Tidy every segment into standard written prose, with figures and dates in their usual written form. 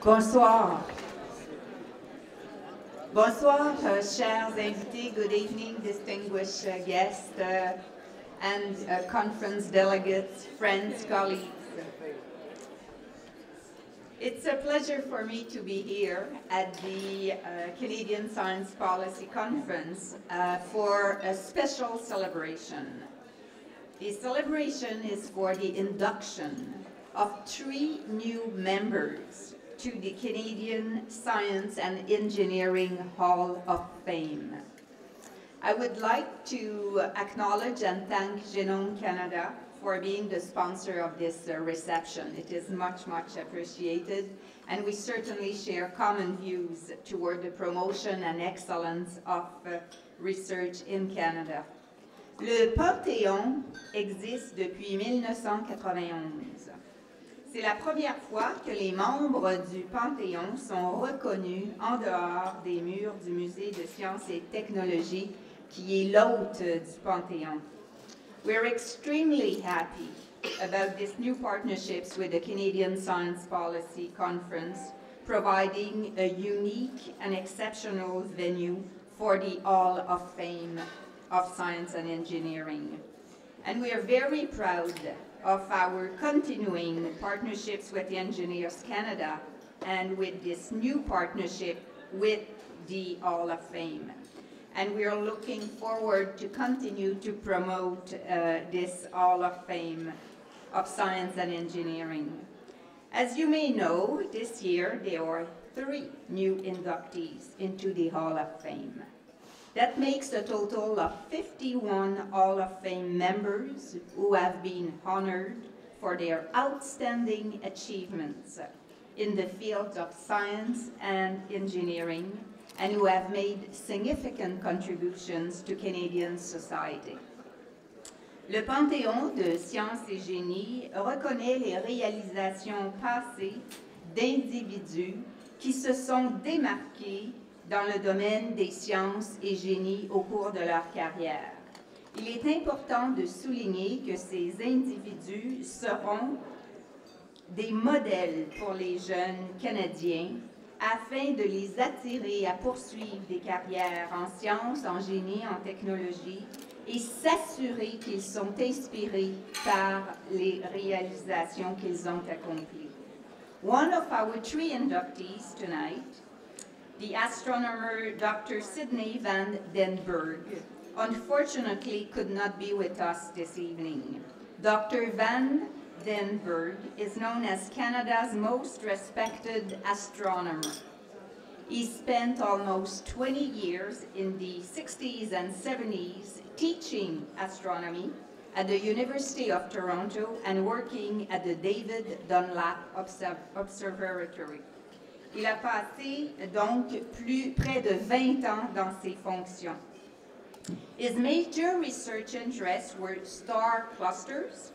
Bonsoir. Bonsoir, chers invités. Good evening, distinguished guests and conference delegates, friends, colleagues. It's a pleasure for me to be here at the Canadian Science Policy Conference for a special celebration. The celebration is for the induction of 3 new members to the Canadian Science and Engineering Hall of Fame. I would like to acknowledge and thank Genome Canada for being the sponsor of this reception. It is much, much appreciated, and we certainly share common views toward the promotion and excellence of research in Canada. Le Panthéon existe depuis 1991. C'est la première fois que les membres du Panthéon sont reconnus en dehors des murs du Musée de sciences et technologies, qui est l'hôte du Panthéon. We're extremely happy about this new partnerships with the Canadian Science Policy Conference, providing a unique and exceptional venue for the Hall of Fame of Science and Engineering. And we are very proud of our continuing partnerships with Engineers Canada and with this new partnership with the Hall of Fame. And we are looking forward to continue to promote this Hall of Fame of Science and Engineering. As you may know, this year there are 3 new inductees into the Hall of Fame. That makes a total of 51 Hall of Fame members who have been honored for their outstanding achievements in the fields of science and engineering, and who have made significant contributions to Canadian society. Le Panthéon de Sciences et Génie reconnaît les réalisations passées d'individus qui se sont démarqués dans le domaine des sciences et génies au cours de leur carrière. Il est important de souligner que ces individus seront des modèles pour les jeunes Canadiens afin de les attirer à poursuivre des carrières en sciences, en génie, en technologie et s'assurer qu'ils sont inspirés par les réalisations qu'ils ont accomplies. One of our 3 inductees tonight, the astronomer Dr. Sidney van Den Berg, unfortunately could not be with us this evening. Dr. van Den Berg is known as Canada's most respected astronomer. He spent almost 20 years in the 60s and 70s teaching astronomy at the University of Toronto and working at the David Dunlap Observatory. Il a passé donc près de 20 ans dans ces fonctions. His major research interests were star clusters,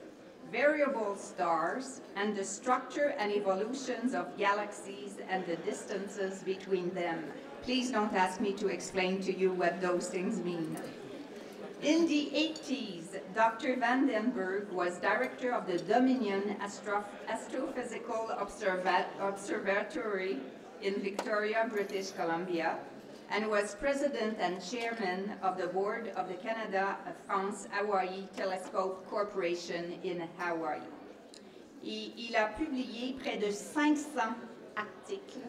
variable stars, and the structure and evolutions of galaxies and the distances between them. Please don't ask me to explain to you what those things mean. In the 80s, Dr. van den Berg was director of the Dominion Astrophysical Observatory in Victoria, British Columbia, and was president and chairman of the board of the Canada-France-Hawaii Telescope Corporation in Hawaii. Il a publié près de 500 articles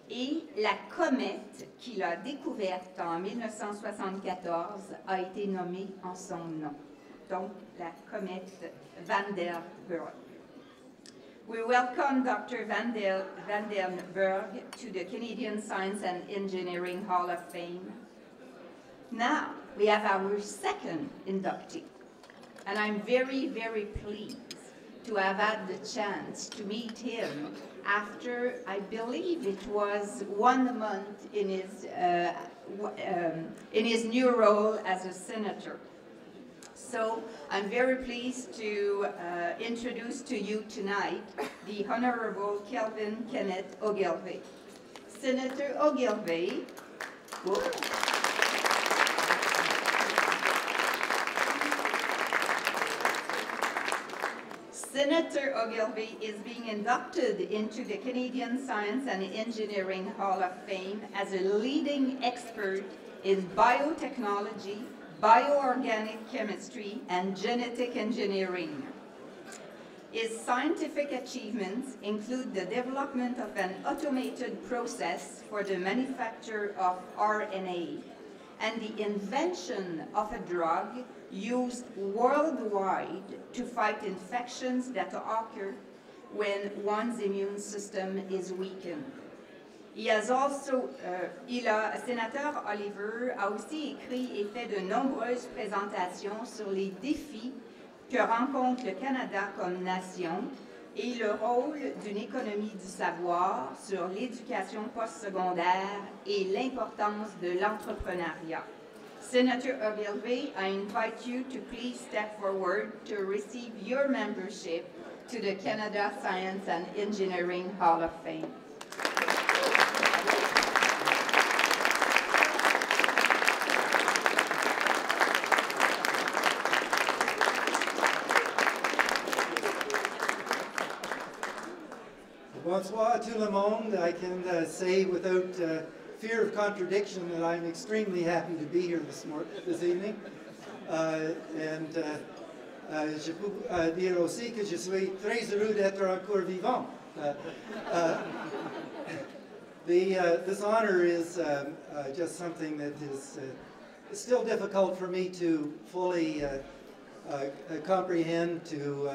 et la comète qu'il a découverte en 1974 a été nommée en son nom, donc la comète Van der Berg. We welcome Dr. van den Berg to the Canadian Science and Engineering Hall of Fame. Now, we have our 2nd inductee, and I'm very, very pleased to have had the chance to meet him after, I believe it was 1 month in his new role as a senator. So I'm very pleased to introduce to you tonight the Honorable Kelvin Kenneth Ogilvie. Senator Ogilvie. Senator Ogilvy is being inducted into the Canadian Science and Engineering Hall of Fame as a leading expert in biotechnology, bioorganic chemistry, and genetic engineering. His scientific achievements include the development of an automated process for the manufacture of RNA and the invention of a drug used worldwide to fight infections that occur when one's immune system is weakened. Sénateur Oliver a aussi écrit et fait de nombreuses présentations sur les défis que rencontre le Canada comme nation et le rôle d'une économie du savoir sur l'éducation postsecondaire et l'importance de l'entrepreneuriat. Senator Ogilvy, I invite you to please step forward to receive your membership to the Canada Science and Engineering Hall of Fame. Bonsoir tout le monde. I can say without fear of contradiction that I'm extremely happy to be here this evening. Je peux dire aussi que je suis très heureux d'être encore vivant. This honor is just something that is still difficult for me to fully comprehend, to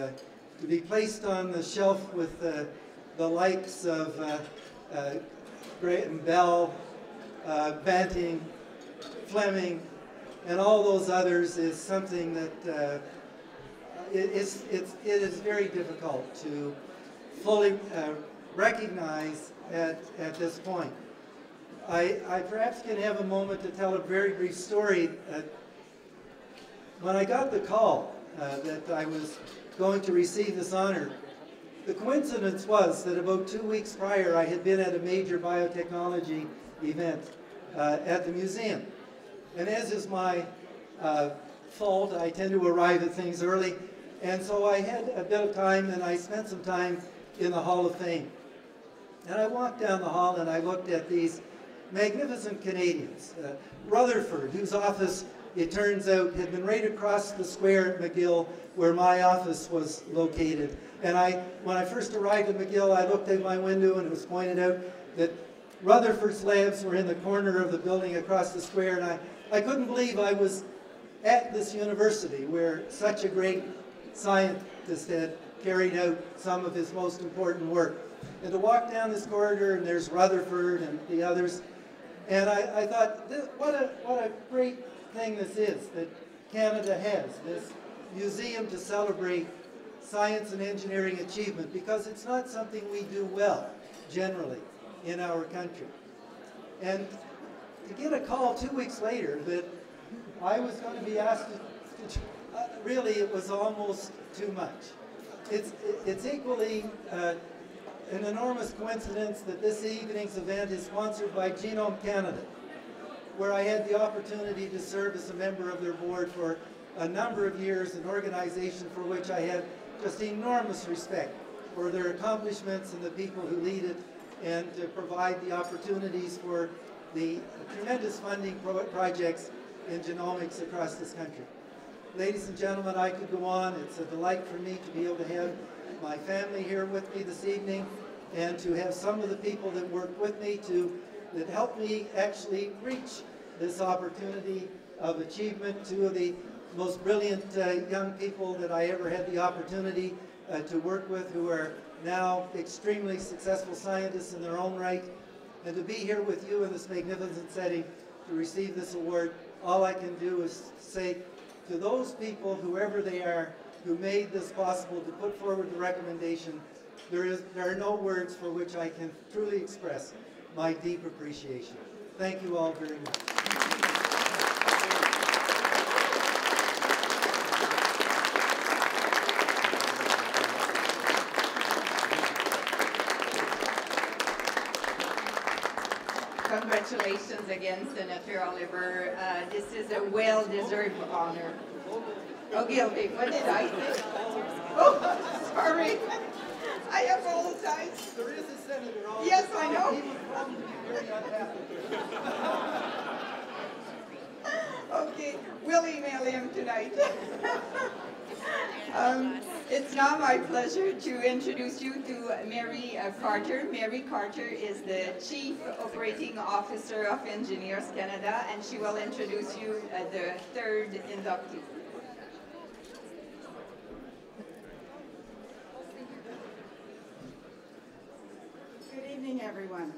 be placed on the shelf with the likes of Graham Bell, Banting, Fleming, and all those others is something that it is very difficult to fully recognize at this point. I perhaps can have a moment to tell a very brief story. When I got the call that I was going to receive this honor, the coincidence was that about 2 weeks prior I had been at a major biotechnology event at the museum. And as is my fault, I tend to arrive at things early. And so I had a bit of time and I spent some time in the Hall of Fame. And I walked down the hall and I looked at these magnificent Canadians. Rutherford, whose office, it turns out, had been right across the square at McGill where my office was located. And when I first arrived at McGill, I looked out my window and it was pointed out that Rutherford's labs were in the corner of the building across the square, and I couldn't believe I was at this university where such a great scientist had carried out some of his most important work. And to walk down this corridor, and there's Rutherford and the others, and I thought, what a great thing this is that Canada has, this museum to celebrate science and engineering achievement, because it's not something we do well, generally, in our country. And to get a call 2 weeks later that I was going to be asked to really, it was almost too much. It's equally an enormous coincidence that this evening's event is sponsored by Genome Canada, where I had the opportunity to serve as a member of their board for a number of years, an organization for which I had just enormous respect for their accomplishments and the people who lead it, and to provide the opportunities for the tremendous funding projects in genomics across this country. Ladies and gentlemen, I could go on. It's a delight for me to be able to have my family here with me this evening, and to have some of the people that worked with me that helped me actually reach this opportunity of achievement. Two of the most brilliant young people that I ever had the opportunity to work with, who are now extremely successful scientists in their own right. And to be here with you in this magnificent setting to receive this award, all I can do is say to those people, whoever they are, who made this possible, to put forward the recommendation, there are no words for which I can truly express my deep appreciation. Thank you all very much. Congratulations again, Senator Oliver. This is a well-deserved honor. Ogilvy, what did I say? Oh, sorry. I apologize. There is a senator also. Yes, I know. He would probably be very unhappy. Okay, we'll email him tonight. It's now my pleasure to introduce you to Mary Carter. Mary Carter is the Chief Operating Officer of Engineers Canada, and she will introduce you the third inductee. Good evening, everyone.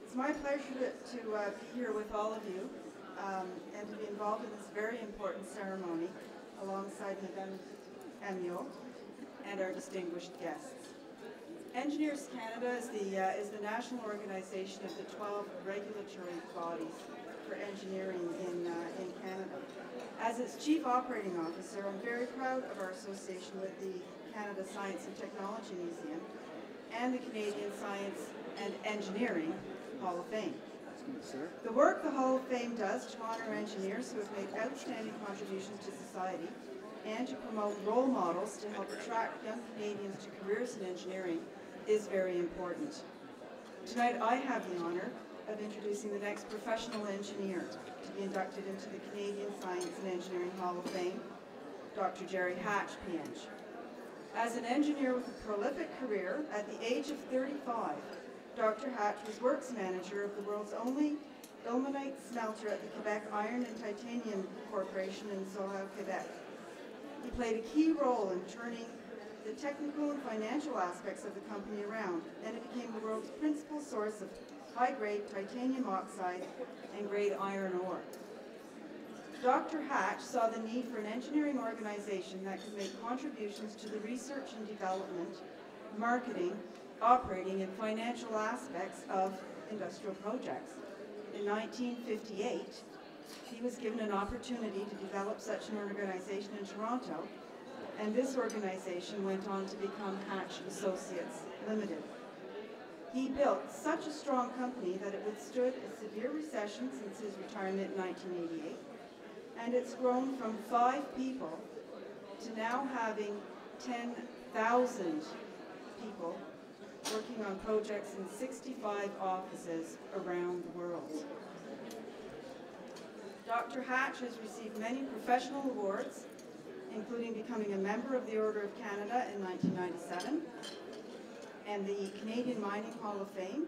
It's my pleasure to be here with all of you and to be involved in this very important ceremony alongside Madame Amiot and our distinguished guests. Engineers Canada is the national organization of the 12 regulatory bodies for engineering in Canada. As its Chief Operating Officer, I'm very proud of our association with the Canada Science and Technology Museum and the Canadian Science and Engineering Hall of Fame. The work the Hall of Fame does to honor engineers who have made outstanding contributions to society and to promote role models to help attract young Canadians to careers in engineering is very important. Tonight I have the honor of introducing the next professional engineer to be inducted into the Canadian Science and Engineering Hall of Fame, Dr. Jerry Hatch, Panj. As an engineer with a prolific career, at the age of 35, Dr. Hatch was works manager of the world's only ilmenite smelter at the Quebec Iron and Titanium Corporation in Sorel, Quebec. He played a key role in turning the technical and financial aspects of the company around, and it became the world's principal source of high-grade titanium oxide and grade iron ore. Dr. Hatch saw the need for an engineering organization that could make contributions to the research and development, marketing, operating, and financial aspects of industrial projects. In 1958, he was given an opportunity to develop such an organization in Toronto, and this organization went on to become Hatch Associates Limited. He built such a strong company that it withstood a severe recession since his retirement in 1988, and it's grown from 5 people to now having 10,000 people working on projects in 65 offices around the world. Dr. Hatch has received many professional awards, including becoming a member of the Order of Canada in 1997 and the Canadian Mining Hall of Fame.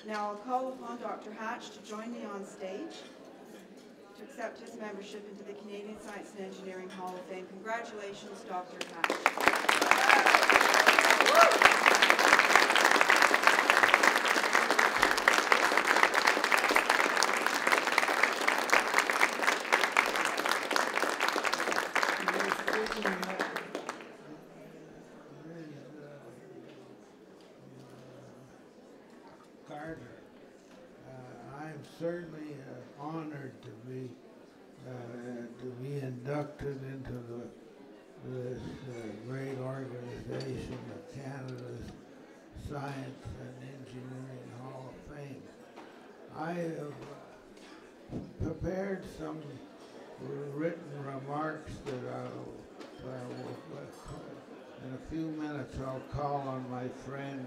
Now I'll call upon Dr. Hatch to join me on stage to accept his membership into the Canadian Science and Engineering Hall of Fame. Congratulations, Dr. Hatch. I'm certainly honored to be inducted into this great organization, the Canada's Science and Engineering Hall of Fame. I have prepared some written remarks that in a few minutes I'll call on my friend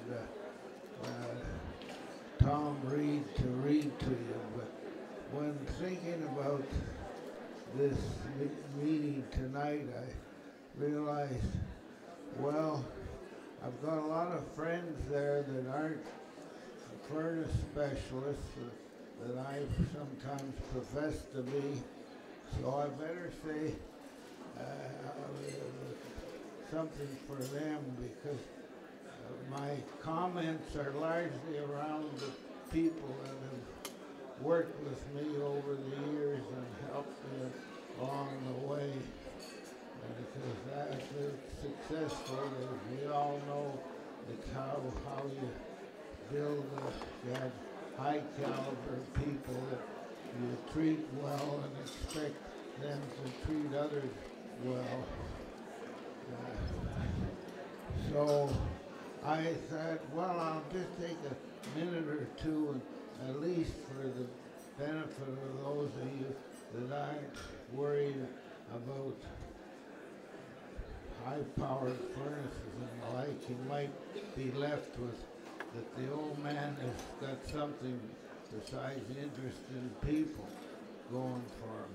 Tom Reed to read to you, but when thinking about this meeting tonight, I realized, well, I've got a lot of friends there that aren't furnace specialists that I sometimes profess to be, so I better say something for them, because my comments are largely around the people that have worked with me over the years and helped me along the way. Because they're successful, as we all know, it's how you build you have high caliber people that you treat well and expect them to treat others well. So I thought, well, I'll just take a minute or two, and at least for the benefit of those of you that aren't worried about high-powered furnaces and the like, he might be left with that the old man has got something besides interest in people going for him.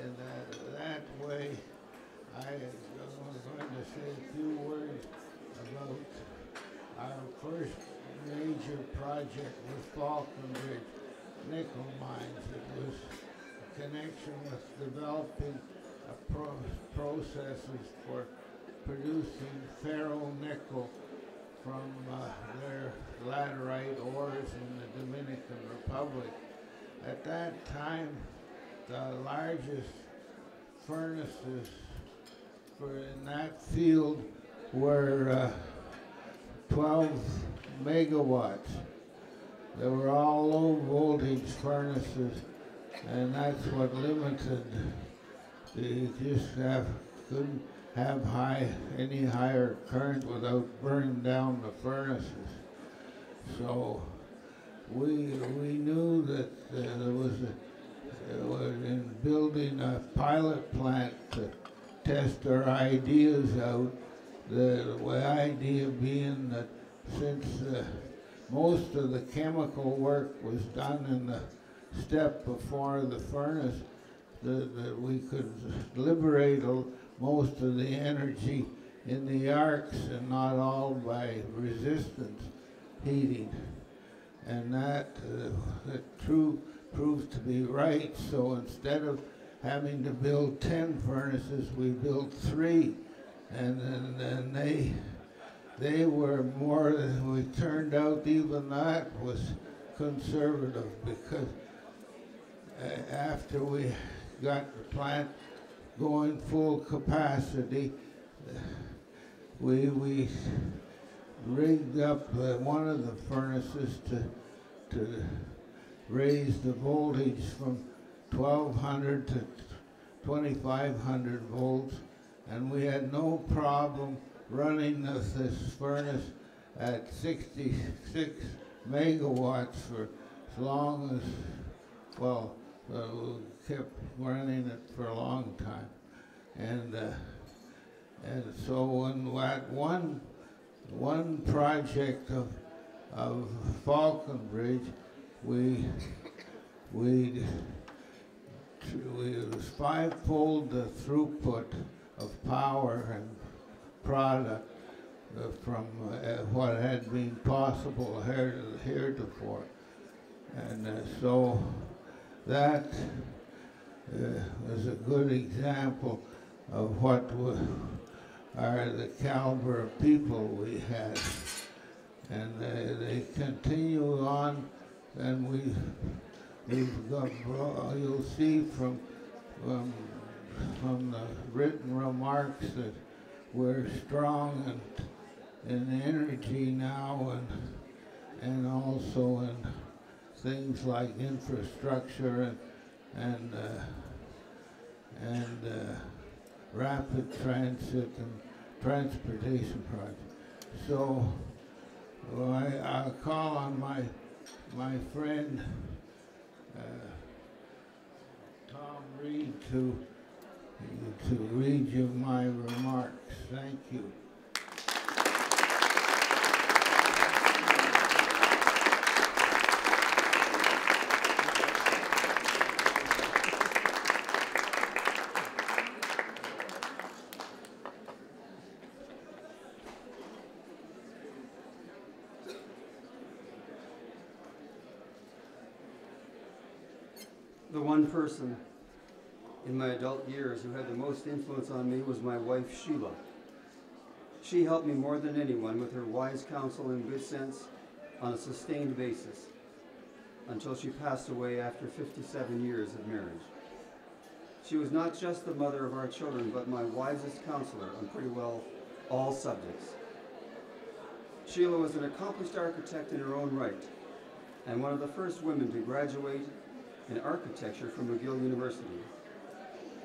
And that way, I was going to say a few words about our first major project with Falconbridge nickel mines. It was a connection with developing processes for producing ferro-nickel from their laterite ores in the Dominican Republic. At that time, the largest furnaces in that field were 12 megawatts. They were all low voltage furnaces, and that's what limited. You just couldn't have any higher current without burning down the furnaces. So we knew that there was in building a pilot plant to test our ideas out. The idea being that since most of the chemical work was done in the step before the furnace, that we could liberate most of the energy in the arcs and not all by resistance heating. And that proved to be right. So instead of having to build 10 furnaces, we built 3. And then they were more than we turned out. Even that was conservative, because after we got the plant going full capacity, we rigged up one of the furnaces to raise the voltage from 1200 to 2500 volts, and we had no problem running this furnace at 66 megawatts for as long as, well, we kept running it for a long time. And so at one project of Falconbridge, we it was 5-fold the throughput of power and product from what had been possible heretofore. And so that is a good example of what are the caliber of people we had. And they continue on, and we've got, you'll see from the written remarks that we're strong in energy now, and also in things like infrastructure and rapid transit and transportation projects. So I'll call on my friend Tom Reed to read you my remarks. Thank you. The one person in my adult years who had the most influence on me was my wife, Sheila. She helped me more than anyone with her wise counsel and good sense on a sustained basis until she passed away after 57 years of marriage. She was not just the mother of our children, but my wisest counselor on pretty well all subjects. Sheila was an accomplished architect in her own right, and one of the first women to graduate in architecture from McGill University.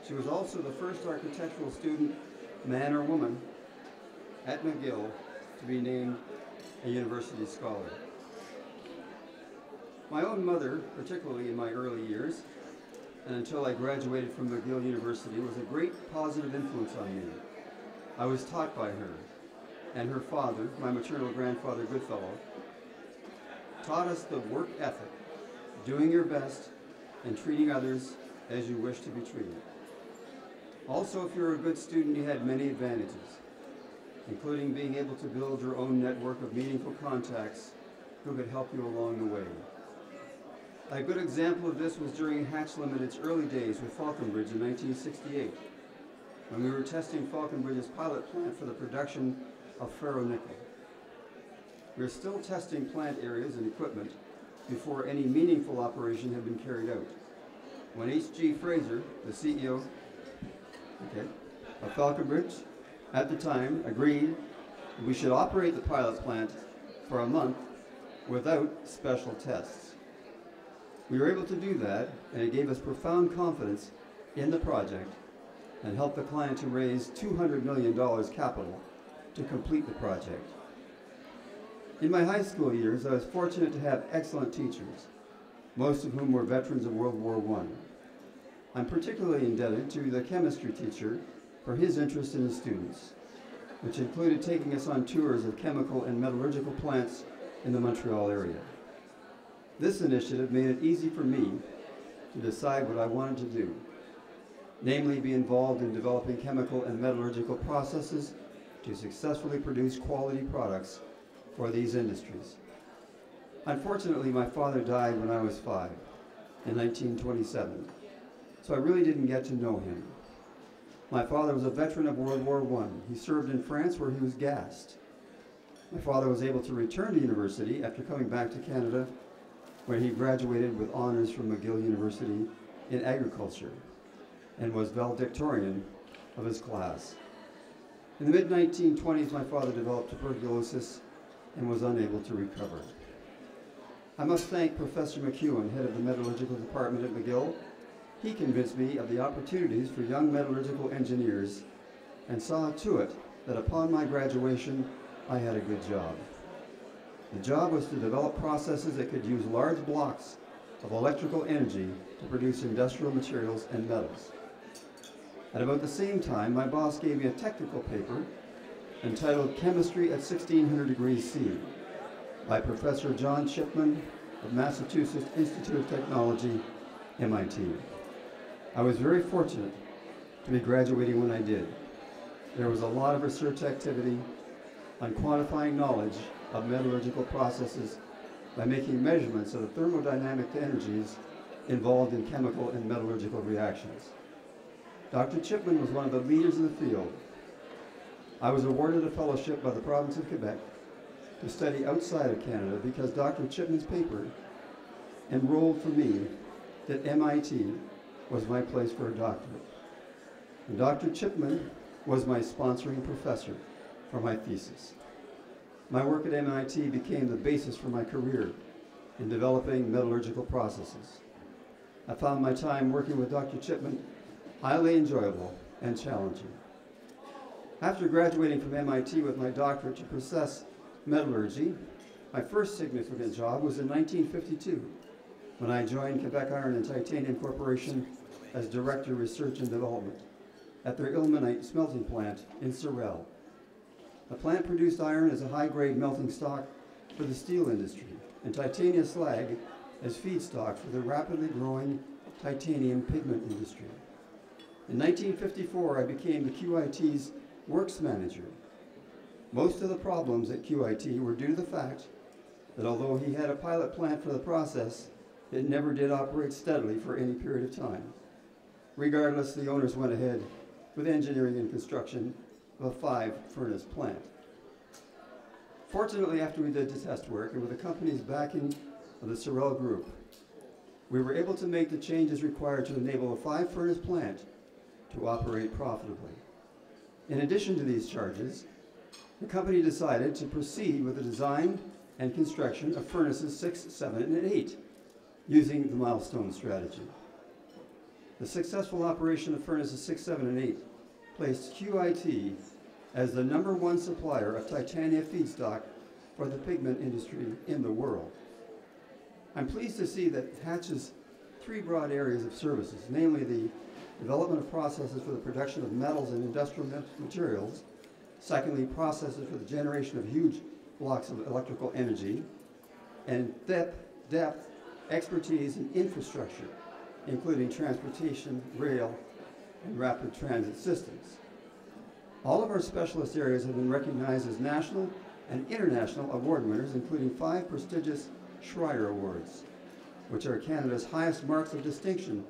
She was also the first architectural student, man or woman, at McGill to be named a university scholar. My own mother, particularly in my early years, and until I graduated from McGill University, was a great positive influence on me. I was taught by her, and her father, my maternal grandfather Goodfellow, taught us the work ethic, doing your best, and treating others as you wish to be treated. Also, if you're a good student, you had many advantages, including being able to build your own network of meaningful contacts who could help you along the way. A good example of this was during Hatchlam in its early days with Falconbridge in 1968, when we were testing Falconbridge's pilot plant for the production of ferronickel. We were still testing plant areas and equipment before any meaningful operation had been carried out. When H.G. Fraser, the CEO of Falconbridge, at the time agreed that we should operate the pilot plant for a month without special tests. We were able to do that, and it gave us profound confidence in the project and helped the client to raise $200 million capital to complete the project. In my high school years, I was fortunate to have excellent teachers, most of whom were veterans of World War I. I'm particularly indebted to the chemistry teacher for his interest in his students, which included taking us on tours of chemical and metallurgical plants in the Montreal area. This initiative made it easy for me to decide what I wanted to do, namely be involved in developing chemical and metallurgical processes to successfully produce quality products for these industries. Unfortunately, my father died when I was 5, in 1927, so I really didn't get to know him. My father was a veteran of World War I. He served in France where he was gassed. My father was able to return to university after coming back to Canada, where he graduated with honors from McGill University in agriculture and was valedictorian of his class. In the mid-1920s, my father developed tuberculosis and was unable to recover. I must thank Professor McEwen, head of the metallurgical department at McGill. He convinced me of the opportunities for young metallurgical engineers and saw to it that upon my graduation, I had a good job. The job was to develop processes that could use large blocks of electrical energy to produce industrial materials and metals. At about the same time, my boss gave me a technical paper entitled Chemistry at 1600 degrees C by Professor John Chipman of Massachusetts Institute of Technology, MIT. I was very fortunate to be graduating when I did. There was a lot of research activity on quantifying knowledge of metallurgical processes by making measurements of the thermodynamic energies involved in chemical and metallurgical reactions. Dr. Chipman was one of the leaders in the field. I was awarded a fellowship by the province of Quebec to study outside of Canada because Dr. Chipman's paper enrolled for me that MIT was my place for a doctorate. And Dr. Chipman was my sponsoring professor for my thesis. My work at MIT became the basis for my career in developing metallurgical processes. I found my time working with Dr. Chipman highly enjoyable and challenging. After graduating from MIT with my doctorate to process metallurgy, my first significant job was in 1952 when I joined Quebec Iron and Titanium Corporation as Director of Research and Development at their ilmenite smelting plant in Sorel. The plant produced iron as a high-grade melting stock for the steel industry and titanium slag as feedstock for the rapidly growing titanium pigment industry. In 1954, I became the QIT's works manager. Most of the problems at QIT were due to the fact that although he had a pilot plant for the process, it never did operate steadily for any period of time. Regardless, the owners went ahead with engineering and construction of a 5-furnace plant. Fortunately, after we did the test work and with the company's backing of the Sorel Group, we were able to make the changes required to enable a 5-furnace plant to operate profitably. In addition to these charges, the company decided to proceed with the design and construction of furnaces 6, 7, and 8, using the milestone strategy. The successful operation of furnaces 6, 7, and 8 placed QIT as the #1 supplier of titanium feedstock for the pigment industry in the world. I'm pleased to see that Hatch's three broad areas of services, namely the development of processes for the production of metals and industrial materials. Secondly, processes for the generation of huge blocks of electrical energy. And depth, expertise, and infrastructure, including transportation, rail, and rapid transit systems. All of our specialist areas have been recognized as national and international award winners, including 5 prestigious Schreier Awards, which are Canada's highest marks of distinction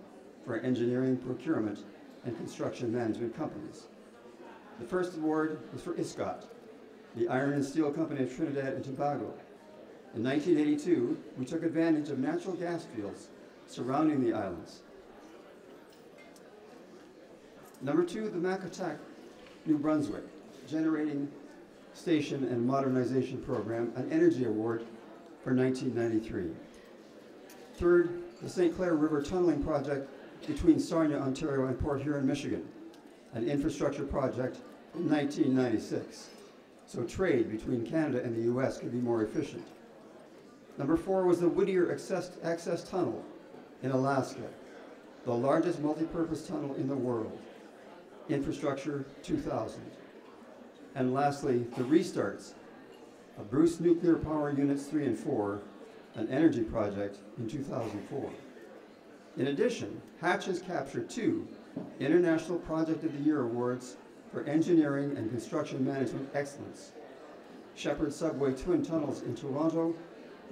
for engineering, procurement, and construction management companies. The first award was for ISCOT, the Iron and Steel Company of Trinidad and Tobago. In 1982, we took advantage of natural gas fields surrounding the islands. Number 2, the Macotac, New Brunswick, Generating Station and Modernization Program, an Energy Award for 1993. Third, the St. Clair River Tunneling Project between Sarnia, Ontario and Port Huron, Michigan, an infrastructure project in 1996, so trade between Canada and the US could be more efficient. Number 4 was the Whittier Access Tunnel in Alaska, the largest multi-purpose tunnel in the world, infrastructure 2000. And lastly, the restarts of Bruce Nuclear Power Units 3 and 4, an energy project in 2004. In addition, Hatch has captured 2 International Project of the Year awards for engineering and construction management excellence. Shepherd Subway Twin Tunnels in Toronto,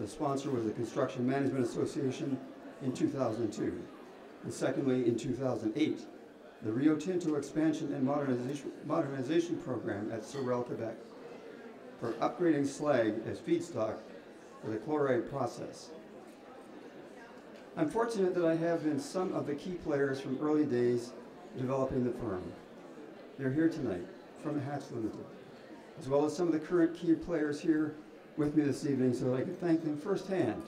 the sponsor was the Construction Management Association in 2002. And secondly, in 2008, the Rio Tinto Expansion and Modernization Program at Sorel, Quebec, for upgrading slag as feedstock for the chloride process. I'm fortunate that I have been some of the key players from early days developing the firm. They're here tonight from Hatch Limited, as well as some of the current key players here with me this evening so that I can thank them firsthand.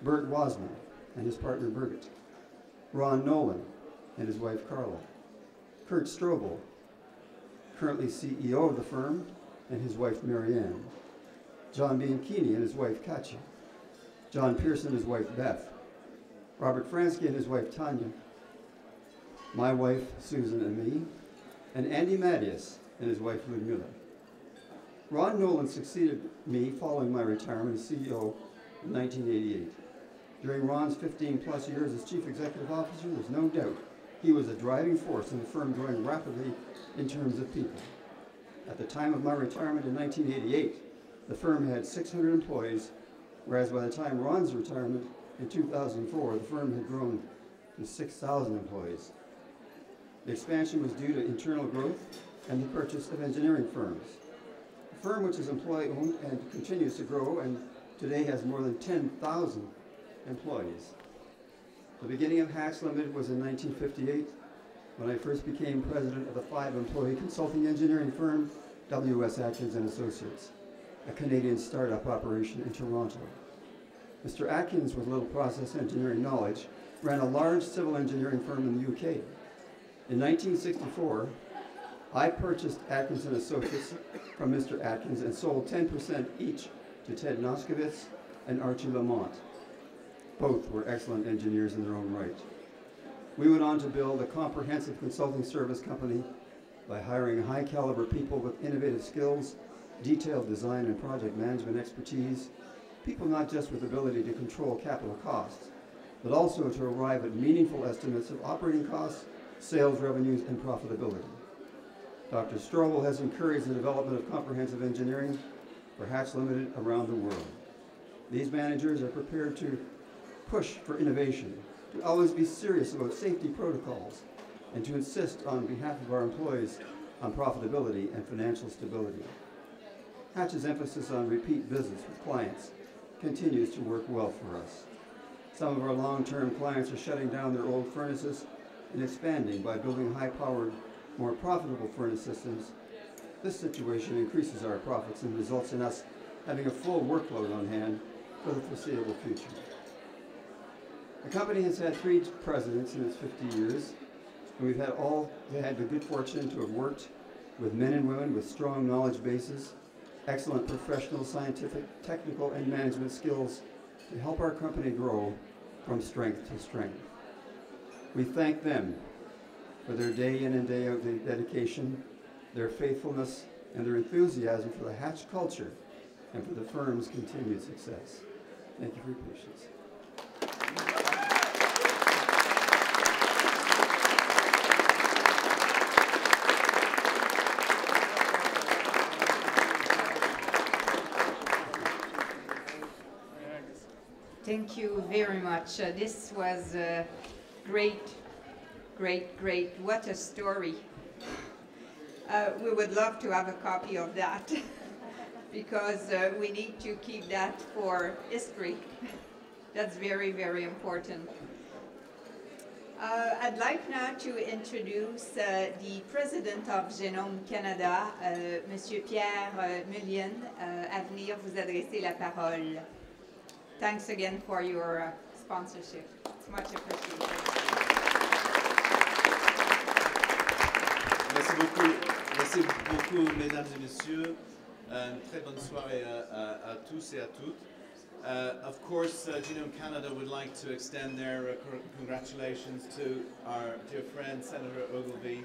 Bert Wasman and his partner Birgit, Ron Nolan and his wife Carla, Kurt Strobel, currently CEO of the firm, and his wife Marianne, John Bianchini and his wife Katya, John Pearson and his wife Beth, Robert Fransky and his wife Tanya, my wife Susan and me, and Andy Mattias and his wife Ludmilla. Ron Nolan succeeded me following my retirement as CEO in 1988. During Ron's 15-plus years as Chief Executive Officer, there's no doubt he was a driving force in the firm growing rapidly in terms of people. At the time of my retirement in 1988, the firm had 600 employees, whereas by the time Ron's retirement in 2004, the firm had grown to 6,000 employees. The expansion was due to internal growth and the purchase of engineering firms. The firm, which is employee-owned and continues to grow, and today has more than 10,000 employees. The beginning of Hatch Limited was in 1958, when I first became president of the 5-employee consulting engineering firm, W.S. Atkins and Associates, a Canadian startup operation in Toronto. Mr. Atkins, with little process engineering knowledge, ran a large civil engineering firm in the UK. In 1964, I purchased Atkins and Associates from Mr. Atkins and sold 10% each to Ted Noskowitz and Archie Lamont. Both were excellent engineers in their own right. We went on to build a comprehensive consulting service company by hiring high-caliber people with innovative skills, detailed design and project management expertise, people not just with ability to control capital costs, but also to arrive at meaningful estimates of operating costs, sales revenues, and profitability. Dr. Strobel has encouraged the development of comprehensive engineering for Hatch Limited around the world. These managers are prepared to push for innovation, to always be serious about safety protocols, and to insist on behalf of our employees on profitability and financial stability. Hatch's emphasis on repeat business with clients continues to work well for us. Some of our long-term clients are shutting down their old furnaces and expanding by building high-powered, more profitable furnace systems. This situation increases our profits and results in us having a full workload on hand for the foreseeable future. The company has had 3 presidents in its 50 years, and we've had the good fortune to have worked with men and women with strong knowledge bases, excellent professional, scientific, technical, and management skills to help our company grow from strength to strength. We thank them for their day in and day out dedication, their faithfulness, and their enthusiasm for the Hatch culture and for the firm's continued success. Thank you for your patience. Thank you very much. This was great, great, great. What a story. We would love to have a copy of that because we need to keep that for history. That's very, very important. I'd like now to introduce the President of Genome Canada, Monsieur Pierre Mullion, à venir vous adresser la parole. Thanks again for your sponsorship. It's much appreciated. Merci beaucoup, mesdames et messieurs. Une très bonne soirée à tous et à toutes. Of course, Genome Canada would like to extend their congratulations to our dear friend, Senator Ogilvie,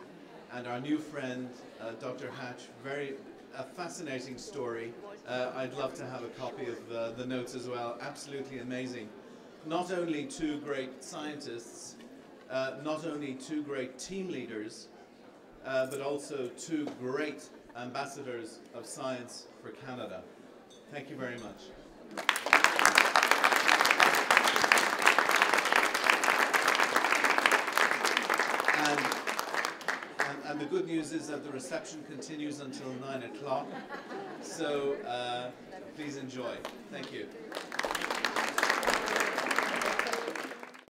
and our new friend, Dr. Hatch. A fascinating story. I'd love to have a copy of the notes as well. Absolutely amazing. Not only two great scientists, not only two great team leaders, but also two great ambassadors of science for Canada. Thank you very much. And the good news is that the reception continues until 9 o'clock, so please enjoy. Thank you.